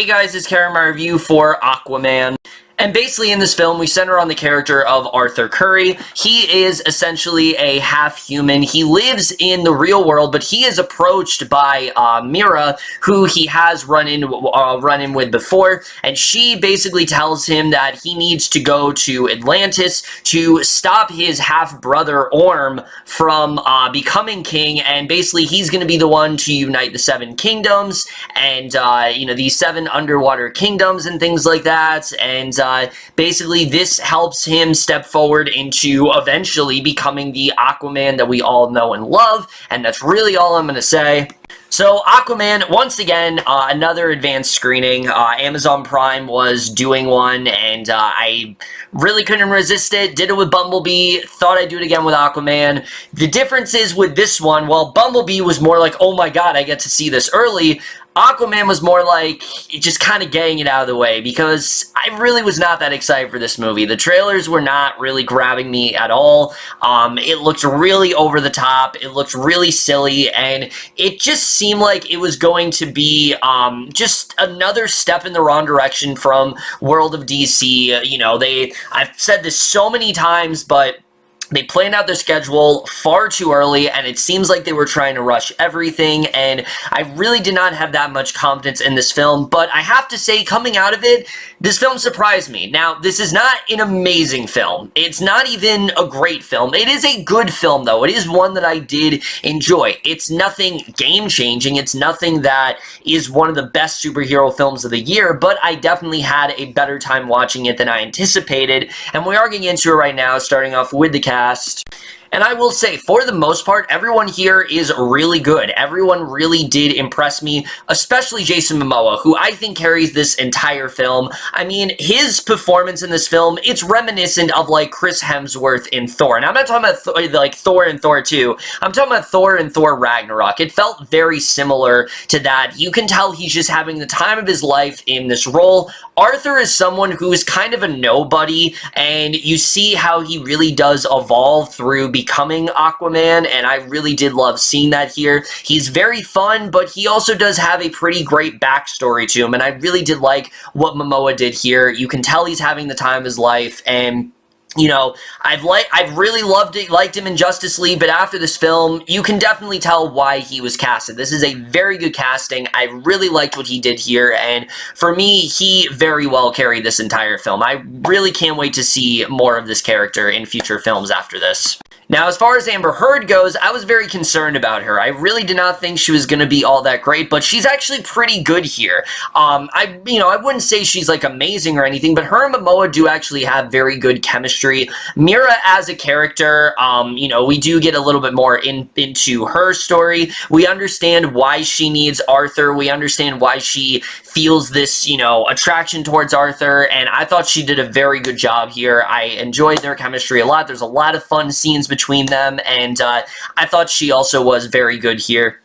Hey guys, it's Karen, my review for Aquaman. And basically in this film, we center on the character of Arthur Curry. He is essentially a half-human. He lives in the real world, but he is approached by Mira, who he has run in with before, and she basically tells him that he needs to go to Atlantis to stop his half-brother Orm from becoming king, and basically he's going to be the one to unite the Seven Kingdoms, and, these 7 underwater kingdoms and things like that, and, basically, this helps him step forward into eventually becoming the Aquaman that we all know and love, and that's really all I'm going to say. So, Aquaman, once again, another advanced screening. Amazon Prime was doing one, and I really couldn't resist it. Did it with Bumblebee, thought I'd do it again with Aquaman. The difference is with this one, while Bumblebee was more like, oh my god, I get to see this early, Aquaman was more like just kind of getting it out of the way, because I really was not that excited for this movie. The trailers were not really grabbing me at all. It looked really over the top, it looked really silly, and it just seemed like it was going to be just another step in the wrong direction from World of DC. I've said this so many times, but they planned out their schedule far too early, and it seems like they were trying to rush everything, and I really did not have that much confidence in this film, but I have to say, coming out of it, this film surprised me. Now, this is not an amazing film. It's not even a great film. It is a good film, though. It is one that I did enjoy. It's nothing game-changing. It's nothing that is one of the best superhero films of the year, but I definitely had a better time watching it than I anticipated, and we are getting into it right now, starting off with the cast. And I will say, for the most part, everyone here is really good. Everyone really did impress me, especially Jason Momoa, who I think carries this entire film. I mean, his performance in this film, it's reminiscent of, like, Chris Hemsworth in Thor. And I'm not talking about, like, Thor and Thor 2. I'm talking about Thor and Thor Ragnarok. It felt very similar to that. You can tell he's just having the time of his life in this role. Arthur is someone who is kind of a nobody, and you see how he really does evolve through becoming Aquaman, and I really did love seeing that here. He's very fun, but he also does have a pretty great backstory to him, and I really did like what Momoa did here. You can tell he's having the time of his life, and I've really liked him in Justice League, but after this film, you can definitely tell why he was casted. This is a very good casting. I really liked what he did here, and for me, he very well carried this entire film. I really can't wait to see more of this character in future films after this. Now, as far as Amber Heard goes, I was very concerned about her. I really did not think she was going to be all that great, but she's actually pretty good here. I wouldn't say she's, like, amazing or anything, but her and Momoa do actually have very good chemistry. Mira as a character, we do get a little bit more into her story. We understand why she needs Arthur. We understand why she feels this, attraction towards Arthur, and I thought she did a very good job here. I enjoyed their chemistry a lot. There's a lot of fun scenes between them, and I thought she also was very good here.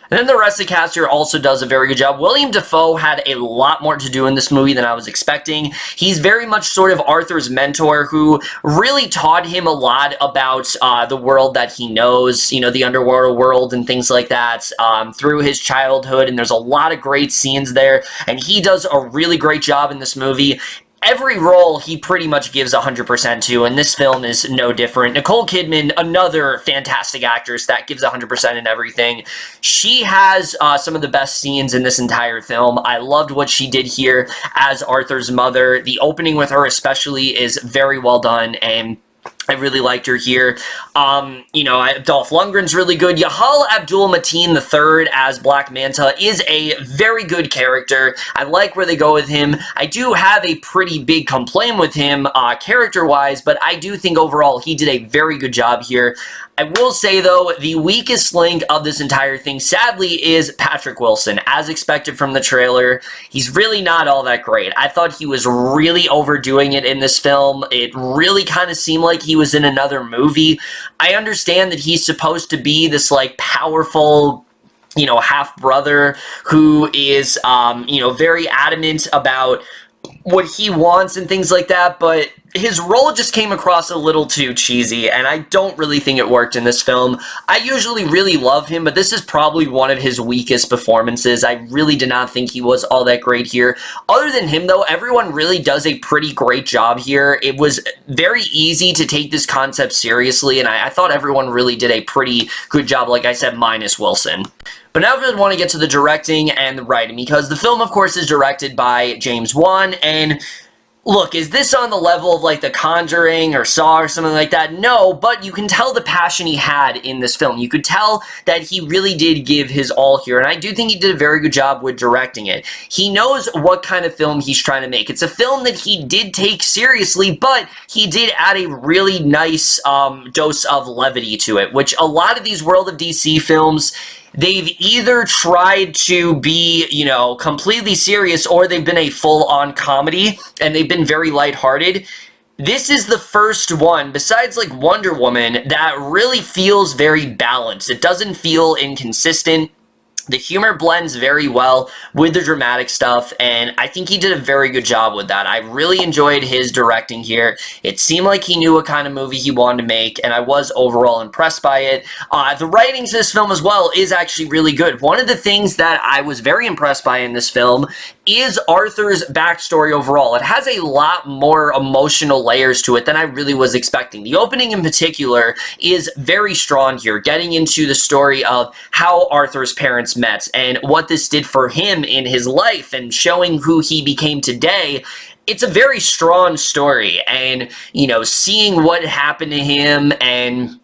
And then the rest of the cast here also does a very good job. Willem Dafoe had a lot more to do in this movie than I was expecting. He's very much sort of Arthur's mentor, who really taught him a lot about the world that he knows, the underwater world and things like that, through his childhood, and there's a lot of great scenes there, and he does a really great job in this movie. Every role he pretty much gives 100% to, and this film is no different. Nicole Kidman, another fantastic actress that gives 100% in everything. She has some of the best scenes in this entire film. I loved what she did here as Arthur's mother. The opening with her especially is very well done, and I really liked her here. Dolph Lundgren's really good. Yahya Abdul-Mateen III as Black Manta is a very good character. I like where they go with him. I do have a pretty big complaint with him character-wise, but I do think overall he did a very good job here. I will say, though, the weakest link of this entire thing, sadly, is Patrick Wilson. As expected from the trailer, he's really not all that great. I thought he was really overdoing it in this film. It really kind of seemed like he was in another movie. I understand that he's supposed to be this, like, powerful, half-brother who is, very adamant about what he wants and things like that, but his role just came across a little too cheesy, and I don't really think it worked in this film. I usually really love him, but this is probably one of his weakest performances. I really did not think he was all that great here. Other than him, though, everyone really does a pretty great job here. It was very easy to take this concept seriously, and I thought everyone really did a pretty good job, like I said, minus Wilson. But now I want to get to the directing and the writing, because the film, of course, is directed by James Wann, and look, is this on the level of like The Conjuring or Saw or something like that? No, but you can tell the passion he had in this film. You could tell that he really did give his all here, and I do think he did a very good job with directing it. He knows what kind of film he's trying to make. It's a film that he did take seriously, but he did add a really nice dose of levity to it, which a lot of these World of DC films, they've either tried to be, you know, completely serious, or they've been a full-on comedy, and they've been very lighthearted. This is the first one, besides like Wonder Woman, that really feels very balanced. It doesn't feel inconsistent. The humor blends very well with the dramatic stuff, and I think he did a very good job with that. I really enjoyed his directing here. It seemed like he knew what kind of movie he wanted to make, and I was overall impressed by it. The writing to this film as well is actually really good. One of the things that I was very impressed by in this film is Arthur's backstory overall. It has a lot more emotional layers to it than I really was expecting. The opening in particular is very strong here, getting into the story of how Arthur's parents met and what this did for him in his life and showing who he became today. It's a very strong story, and, you know, seeing what happened to him and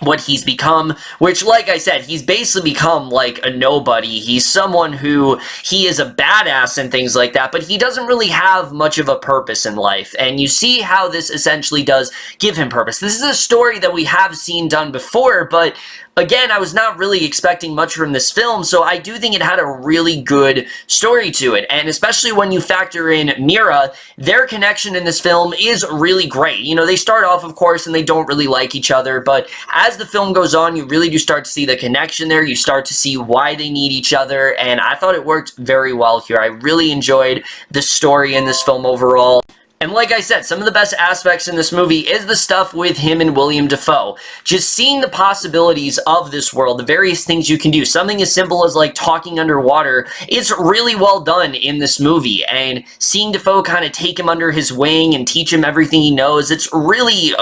what he's become, which, like I said, he's basically become like a nobody. He's someone who, he is a badass and things like that, but he doesn't really have much of a purpose in life, and you see how this essentially does give him purpose. This is a story that we have seen done before, but again, I was not really expecting much from this film, so I do think it had a really good story to it, and especially when you factor in Mira, their connection in this film is really great. You know, they start off, of course, and they don't really like each other, but as the film goes on, you really do start to see the connection there. You start to see why they need each other, and I thought it worked very well here. I really enjoyed the story in this film overall. And like I said, some of the best aspects in this movie is the stuff with him and William Dafoe. Just seeing the possibilities of this world, the various things you can do. Something as simple as like talking underwater is really well done in this movie. And seeing Dafoe kind of take him under his wing and teach him everything he knows, it's really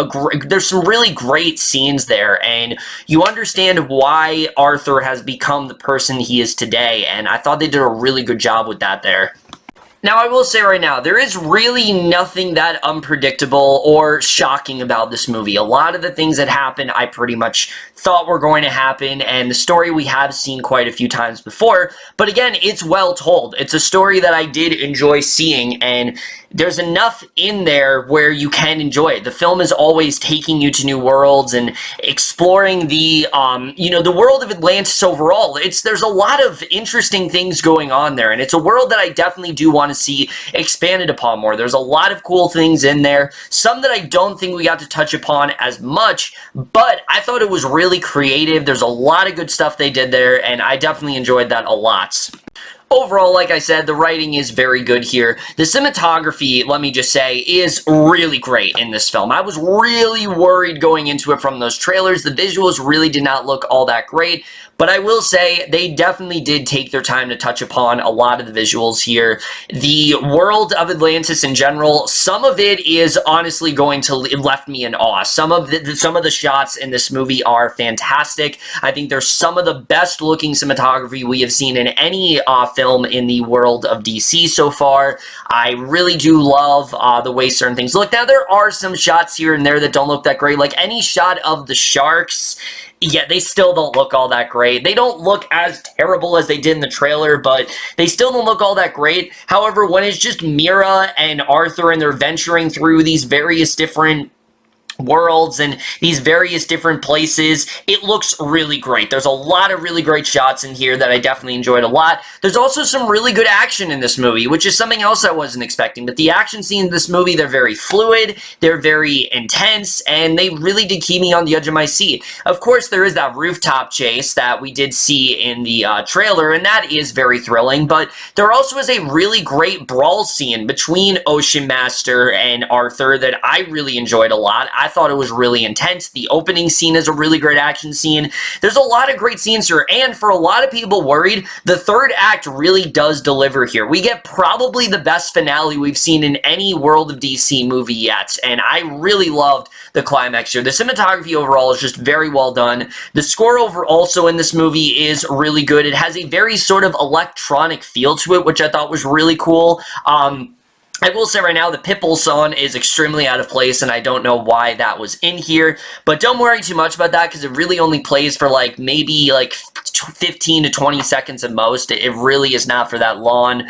there's some really great scenes there. And you understand why Arthur has become the person he is today. And I thought they did a really good job with that there. Now, I will say right now, there is really nothing that unpredictable or shocking about this movie. A lot of the things that happen, I pretty much thought were going to happen, and the story we have seen quite a few times before, but again, it's well told. It's a story that I did enjoy seeing, and there's enough in there where you can enjoy it. The film is always taking you to new worlds and exploring the, you know, the world of Atlantis overall. There's a lot of interesting things going on there, and it's a world that I definitely do want to see expanded upon more. There's a lot of cool things in there, some that I don't think we got to touch upon as much, but I thought it was really creative. There's a lot of good stuff they did there, and I definitely enjoyed that a lot. Overall, like I said, the writing is very good here. The cinematography, let me just say, is really great in this film. I was really worried going into it from those trailers. The visuals really did not look all that great, but I will say they definitely did take their time to touch upon a lot of the visuals here. The world of Atlantis in general, some of it is honestly going to left me in awe. Some of the shots in this movie are fantastic. I think they're some of the best looking cinematography we have seen in any film in the world of DC so far. I really do love the way certain things look. Now, there are some shots here and there that don't look that great. Like any shot of the sharks, yeah, they still don't look all that great. They don't look as terrible as they did in the trailer, but they still don't look all that great. However, when it's just Mira and Arthur and they're venturing through these various different worlds and these various different places. It looks really great. There's a lot of really great shots in here that I definitely enjoyed a lot. There's also some really good action in this movie, which is something else I wasn't expecting. But the action scenes in this movie, they're very fluid, they're very intense, and they really did keep me on the edge of my seat. Of course, there is that rooftop chase that we did see in the trailer, and that is very thrilling, but there also is a really great brawl scene between Ocean Master and Arthur that I really enjoyed a lot. I thought it was really intense. The opening scene is a really great action scene. There's a lot of great scenes here, and for a lot of people worried, the third act really does deliver here. We get probably the best finale we've seen in any World of DC movie yet, and I really loved the climax here. The cinematography overall is just very well done. The score also in this movie is really good. It has a very sort of electronic feel to it, which I thought was really cool. I will say right now, the Pitbull song is extremely out of place, and I don't know why that was in here, but don't worry too much about that, because it really only plays for, like, maybe, like, 15 to 20 seconds at most. It really is not for that long.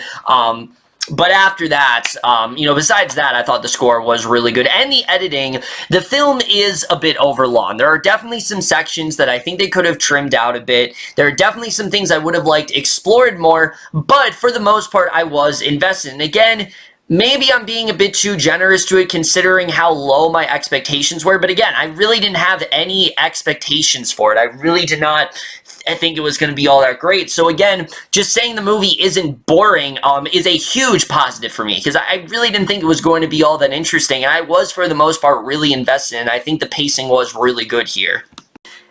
But after that, you know, besides that, I thought the score was really good. And the editing, the film is a bit overlong. There are definitely some sections that I think they could have trimmed out a bit. There are definitely some things I would have liked explored more, but for the most part, I was invested. And again, maybe I'm being a bit too generous to it considering how low my expectations were, but again, I really didn't have any expectations for it. I really did not think it was going to be all that great. So again, just saying the movie isn't boring is a huge positive for me, because I really didn't think it was going to be all that interesting, and I was, for the most part, really invested, and I think the pacing was really good here.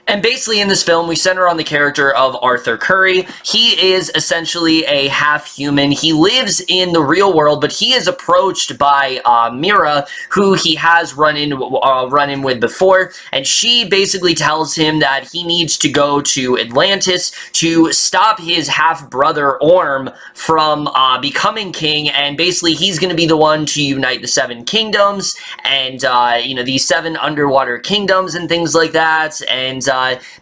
And basically in this film, we center on the character of Arthur Curry. He is essentially a half-human. He lives in the real world, but he is approached by Mira, who he has run in with before, and she basically tells him that he needs to go to Atlantis to stop his half-brother Orm from becoming king, and basically he's going to be the one to unite the seven kingdoms, and, you know, these seven underwater kingdoms and things like that, and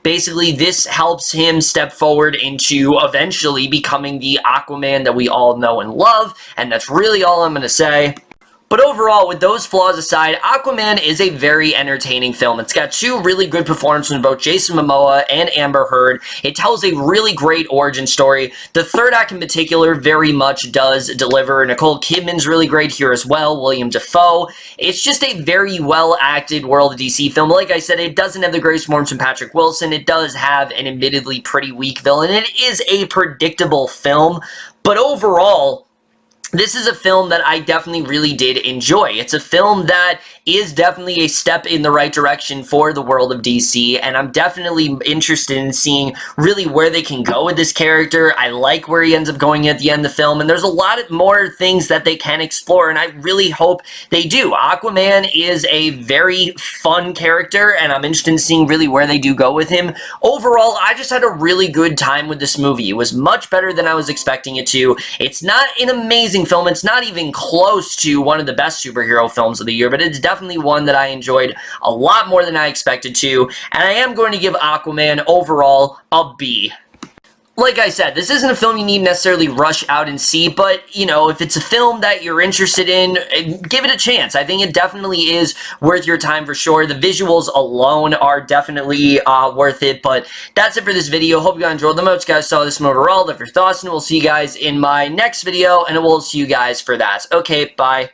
basically this helps him step forward into eventually becoming the Aquaman that we all know and love, and that's really all I'm going to say. But overall, with those flaws aside, Aquaman is a very entertaining film. It's got two really good performances from both Jason Momoa and Amber Heard. It tells a really great origin story. The third act in particular very much does deliver. Nicole Kidman's really great here as well. Willem Dafoe. It's just a very well-acted World of DC film. Like I said, it doesn't have the greatest performance from Patrick Wilson. It does have an admittedly pretty weak villain. It is a predictable film. But overall, this is a film that I definitely really did enjoy. It's a film that is definitely a step in the right direction for the world of DC, and I'm definitely interested in seeing really where they can go with this character. I like where he ends up going at the end of the film, and there's a lot more things that they can explore, and I really hope they do. Aquaman is a very fun character, and I'm interested in seeing really where they do go with him. Overall, I just had a really good time with this movie. It was much better than I was expecting it to. It's not an amazing film. It's not even close to one of the best superhero films of the year, but it's definitely one that I enjoyed a lot more than I expected to, and I am going to give Aquaman overall a B. Like I said, this isn't a film you need necessarily rush out and see, but, you know, if it's a film that you're interested in, give it a chance. I think it definitely is worth your time for sure. The visuals alone are definitely worth it, but that's it for this video. Hope you guys enjoyed. Let me know what you guys saw this one overall, leave your thoughts, and we'll see you guys in my next video, and we'll see you guys for that. Okay, bye.